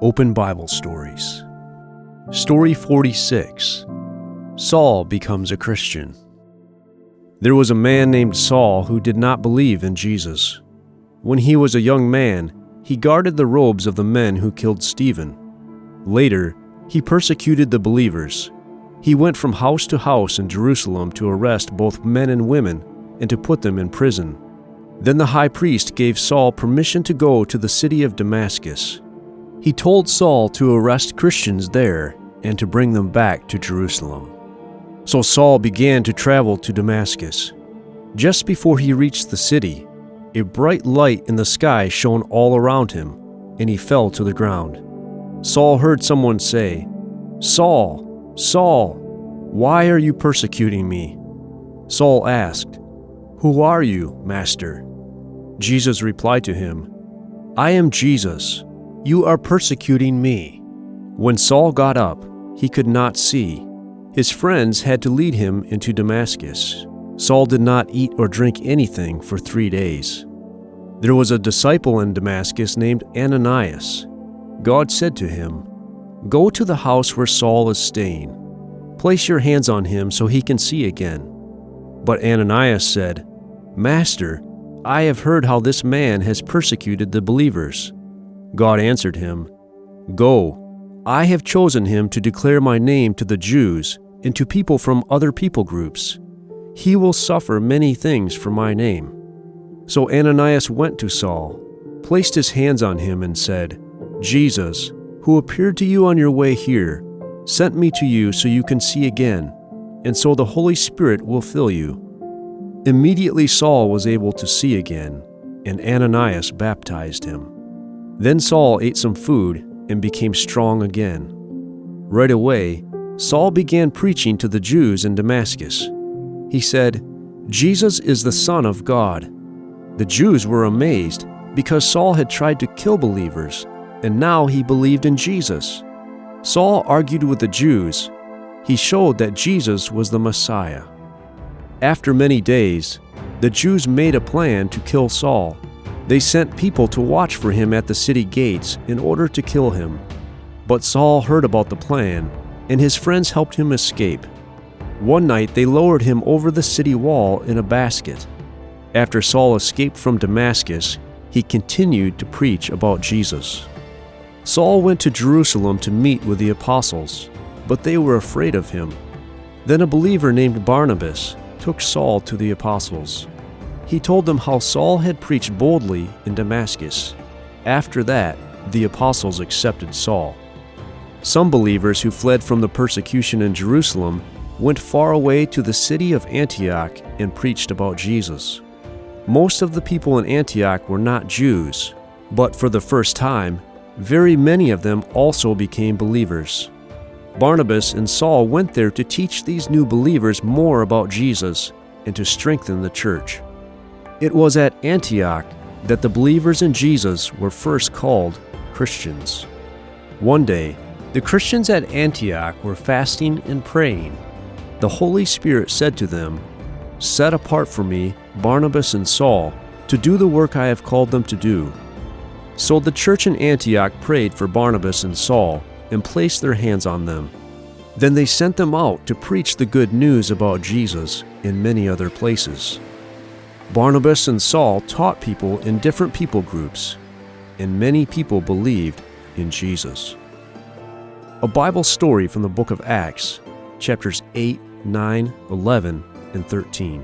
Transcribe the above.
Open Bible Stories. Story 46. Saul becomes a Christian. There was a man named Saul who did not believe in Jesus. When he was a young man, he guarded the robes of the men who killed Stephen. Later, he persecuted the believers. He went from house to house in Jerusalem to arrest both men and women and to put them in prison. Then the high priest gave Saul permission to go to the city of Damascus. He told Saul to arrest Christians there and to bring them back to Jerusalem. So Saul began to travel to Damascus. Just before he reached the city, a bright light in the sky shone all around him, and he fell to the ground. Saul heard someone say, "Saul, Saul, why are you persecuting me?" Saul asked, "Who are you, Master?" Jesus replied to him, "I am Jesus. You are persecuting me." When Saul got up, he could not see. His friends had to lead him into Damascus. Saul did not eat or drink anything for 3 days. There was a disciple in Damascus named Ananias. God said to him, "Go to the house where Saul is staying. Place your hands on him so he can see again." But Ananias said, "Master, I have heard how this man has persecuted the believers." God answered him, "Go, I have chosen him to declare my name to the Jews and to people from other people groups. He will suffer many things for my name." So Ananias went to Saul, placed his hands on him and said, "Jesus, who appeared to you on your way here, sent me to you so you can see again, and so the Holy Spirit will fill you." Immediately Saul was able to see again, and Ananias baptized him. Then Saul ate some food and became strong again. Right away, Saul began preaching to the Jews in Damascus. He said, "Jesus is the Son of God." The Jews were amazed because Saul had tried to kill believers, and now he believed in Jesus. Saul argued with the Jews. He showed that Jesus was the Messiah. After many days, the Jews made a plan to kill Saul. They sent people to watch for him at the city gates in order to kill him. But Saul heard about the plan, and his friends helped him escape. One night they lowered him over the city wall in a basket. After Saul escaped from Damascus, he continued to preach about Jesus. Saul went to Jerusalem to meet with the apostles, but they were afraid of him. Then a believer named Barnabas took Saul to the apostles. He told them how Saul had preached boldly in Damascus. After that, the apostles accepted Saul. Some believers who fled from the persecution in Jerusalem went far away to the city of Antioch and preached about Jesus. Most of the people in Antioch were not Jews, but for the first time, very many of them also became believers. Barnabas and Saul went there to teach these new believers more about Jesus and to strengthen the church. It was at Antioch that the believers in Jesus were first called Christians. One day, the Christians at Antioch were fasting and praying. The Holy Spirit said to them, "Set apart for me Barnabas and Saul to do the work I have called them to do." So the church in Antioch prayed for Barnabas and Saul and placed their hands on them. Then they sent them out to preach the good news about Jesus in many other places. Barnabas and Saul taught people in different people groups, and many people believed in Jesus. A Bible story from the book of Acts, chapters 8, 9, 11, and 13.